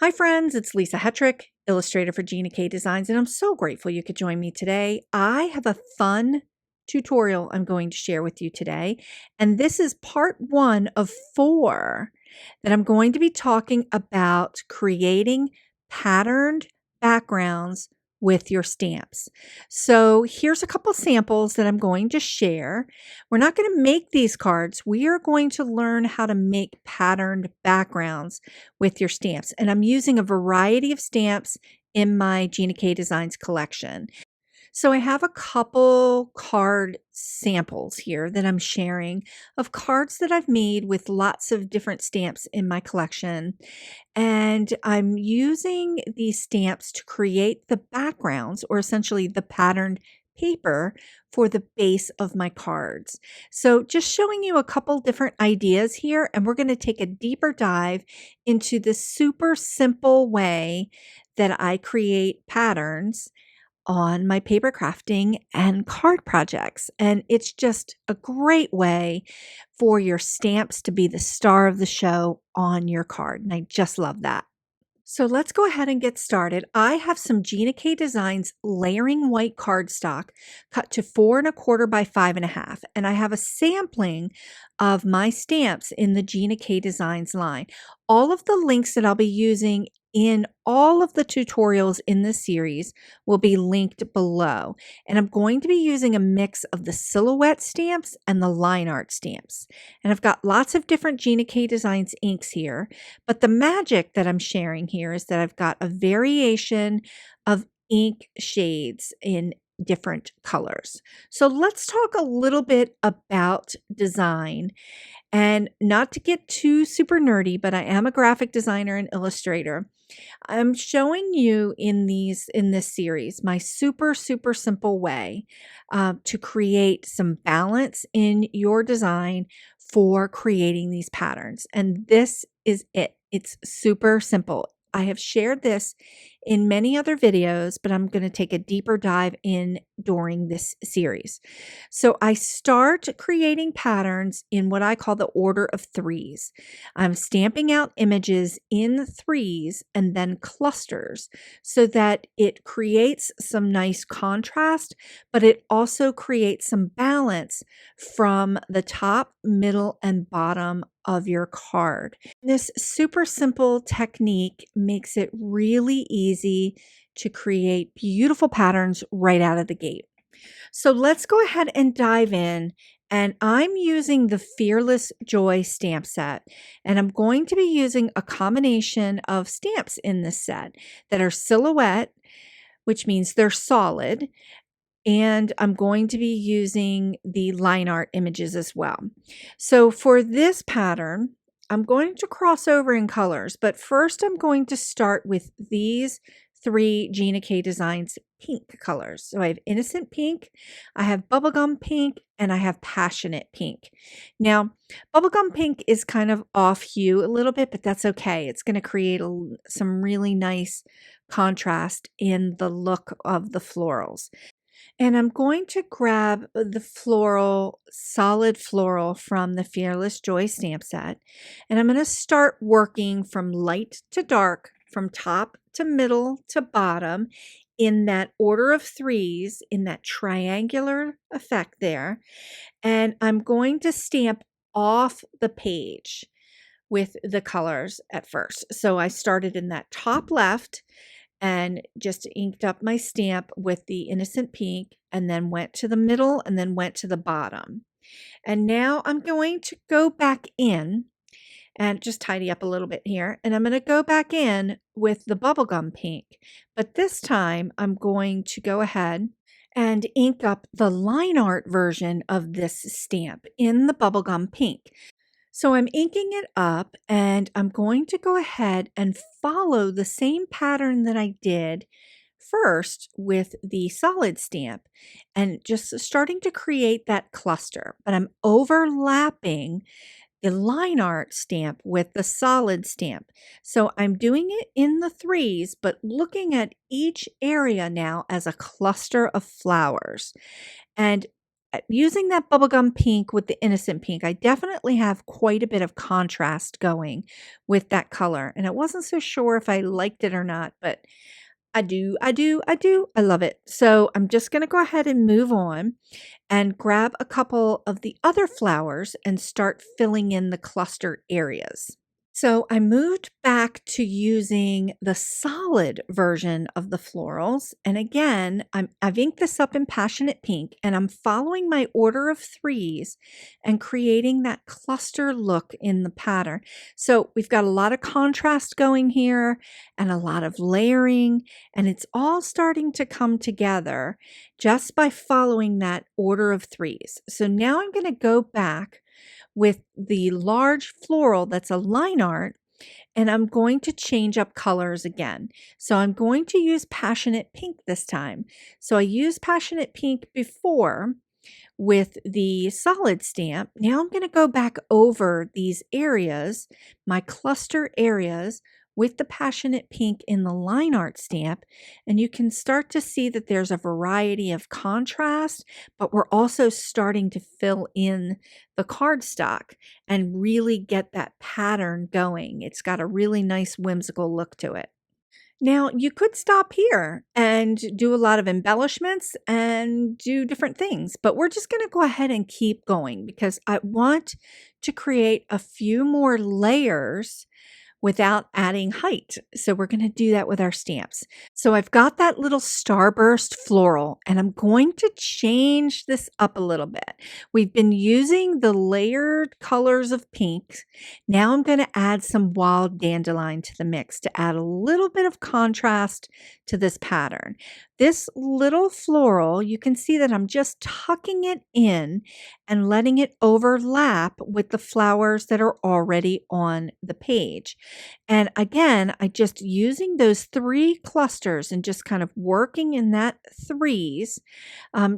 Hi, friends. It's Lisa Hetrick, illustrator for Gina K Designs, and I'm so grateful you could join me today. I have a fun tutorial I'm going to share with you today, and this is part one of four that I'm going to be talking about creating patterned backgrounds with your stamps. So here's a couple samples that I'm going to share. We're not going to make these cards. We are going to learn how to make patterned backgrounds with your stamps. And I'm using a variety of stamps in my Gina K Designs collection. So I have a couple card samples here that I'm sharing of cards that I've made with lots of different stamps in my collection. And I'm using these stamps to create the backgrounds, or essentially the patterned paper for the base of my cards. So just showing you a couple different ideas here, and we're going to take a deeper dive into the super simple way that I create patterns on my paper crafting and card projects. And it's just a great way for your stamps to be the star of the show on your card. And I just love that. So let's go ahead and get started. I have some Gina K Designs layering white cardstock cut to 4¼ by 5½. And I have a sampling of my stamps in the Gina K Designs line. All of the links that I'll be using in all of the tutorials in this series will be linked below. And I'm going to be using a mix of the silhouette stamps and the line art stamps. And I've got lots of different Gina K Designs inks here. But the magic that I'm sharing here is that I've got a variation of ink shades in different colors. So let's talk a little bit about design. And not to get too super nerdy, but I am a graphic designer and illustrator. I'm showing you in this series my super simple way to create some balance in your design for creating these patterns. And this is it. It's super simple. I have shared this in many other videos, but I'm going to take a deeper dive in during this series. So I start creating patterns in what I call the order of threes. I'm stamping out images in threes and then clusters so that it creates some nice contrast, but it also creates some balance from the top, middle, and bottom of your card. This super simple technique makes it really easy to create beautiful patterns right out of the gate. So let's go ahead and dive in. And I'm using the Fearless Joy stamp set. And I'm going to be using a combination of stamps in this set that are silhouette, which means they're solid. And I'm going to be using the line art images as well. So for this pattern, I'm going to cross over in colors, but first I'm going to start with these three Gina K Designs pink colors. So I have Innocent Pink, I have Bubblegum Pink, and I have Passionate Pink. Now, Bubblegum Pink is kind of off hue a little bit, but that's okay. It's going to create some really nice contrast in the look of the florals. And I'm going to grab the solid floral from the Fearless Joy stamp set. And I'm going to start working from light to dark, from top to middle to bottom in that order of threes, in that triangular effect there. And I'm going to stamp off the page with the colors at first. So I started in that top left and just inked up my stamp with the Innocent Pink, and then went to the middle and then went to the bottom. And now I'm going to go back in and just tidy up a little bit here. And I'm going to go back in with the Bubblegum Pink. But this time I'm going to go ahead and ink up the line art version of this stamp in the Bubblegum Pink. So I'm inking it up, and I'm going to go ahead and follow the same pattern that I did first with the solid stamp, and just starting to create that cluster. But I'm overlapping the line art stamp with the solid stamp. So I'm doing it in the threes, but looking at each area now as a cluster of flowers. And using that bubblegum pink with the innocent pink, I definitely have quite a bit of contrast going with that color. And I wasn't so sure if I liked it or not, but I do, I do, I do. I love it. So I'm just going to go ahead and move on and grab a couple of the other flowers and start filling in the cluster areas. So I moved back to using the solid version of the florals. And again, I've inked this up in Passionate Pink and I'm following my order of threes and creating that cluster look in the pattern. So we've got a lot of contrast going here and a lot of layering, and it's all starting to come together just by following that order of threes. So now I'm going to go back with the large floral that's a line art, and I'm going to change up colors again. So I'm going to use Passionate Pink this time. So I used Passionate Pink before with the solid stamp. Now I'm going to go back over these areas, my cluster areas, with the Passionate Pink in the line art stamp, and you can start to see that there's a variety of contrast, but we're also starting to fill in the cardstock and really get that pattern going. It's got a really nice whimsical look to it. Now, you could stop here and do a lot of embellishments and do different things, but we're just going to go ahead and keep going because I want to create a few more layers without adding height. So we're going to do that with our stamps. So I've got that little starburst floral and I'm going to change this up a little bit. We've been using the layered colors of pink. Now I'm going to add some wild dandelion to the mix to add a little bit of contrast to this pattern. This little floral, you can see that I'm just tucking it in and letting it overlap with the flowers that are already on the page. And again, I just using those three clusters and just kind of working in that threes,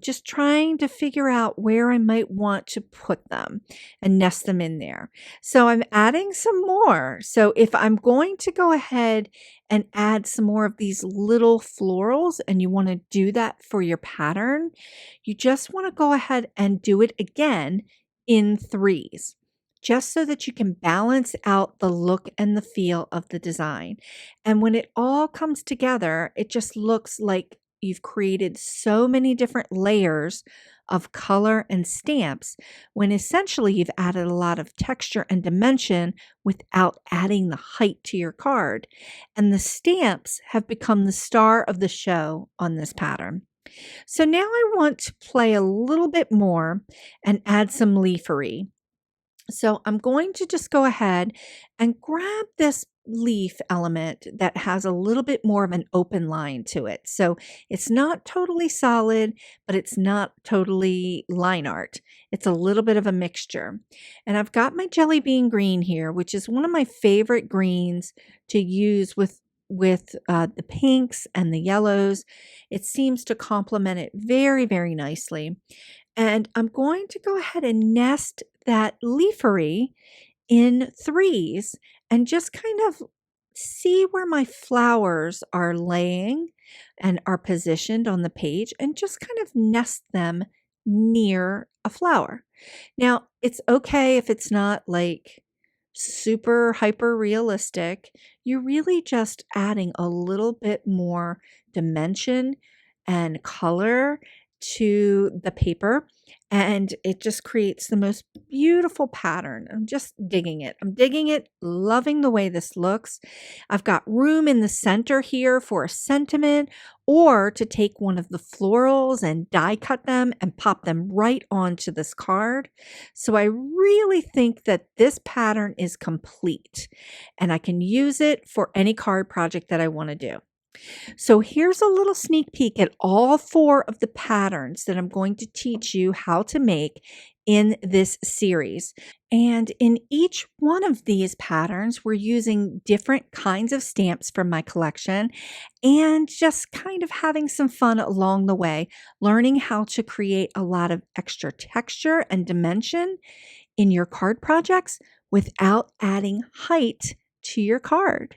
just trying to figure out where I might want to put them and nest them in there. So I'm adding some more. So if I'm going to go ahead and add some more of these little florals and you want to do that for your pattern, you just want to go ahead and do it again in threes, just so that you can balance out the look and the feel of the design. And when it all comes together, it just looks like you've created so many different layers of color and stamps when essentially you've added a lot of texture and dimension without adding the height to your card. And the stamps have become the star of the show on this pattern. So now I want to play a little bit more and add some leafery. So I'm going to just go ahead and grab this leaf element that has a little bit more of an open line to it. So it's not totally solid, but it's not totally line art. It's a little bit of a mixture. And I've got my jelly bean green here, which is one of my favorite greens to use with the pinks and the yellows. It seems to complement it very, very nicely. And I'm going to go ahead and nest that leafery in threes and just kind of see where my flowers are laying and are positioned on the page and just kind of nest them near a flower. Now, it's okay if it's not like super hyper realistic. You're really just adding a little bit more dimension and color to the paper, and it just creates the most beautiful pattern. I'm just digging it. I'm digging it, loving the way this looks. I've got room in the center here for a sentiment or to take one of the florals and die cut them and pop them right onto this card. So I really think that this pattern is complete and I can use it for any card project that I want to do. So here's a little sneak peek at all four of the patterns that I'm going to teach you how to make in this series. And in each one of these patterns, we're using different kinds of stamps from my collection and just kind of having some fun along the way, learning how to create a lot of extra texture and dimension in your card projects without adding height to your card.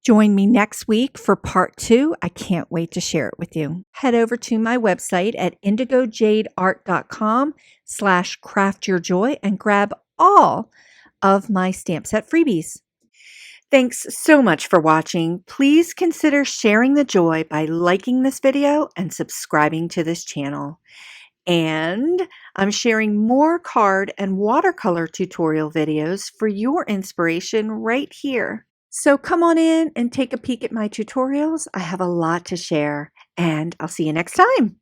Join me next week for part 2. I can't wait to share it with you. Head over to my website at indigojadeart.com/craftyourjoy and grab all of my stamp set freebies. Thanks so much for watching. Please consider sharing the joy by liking this video and subscribing to this channel. And I'm sharing more card and watercolor tutorial videos for your inspiration right here. So come on in and take a peek at my tutorials. I have a lot to share, and I'll see you next time.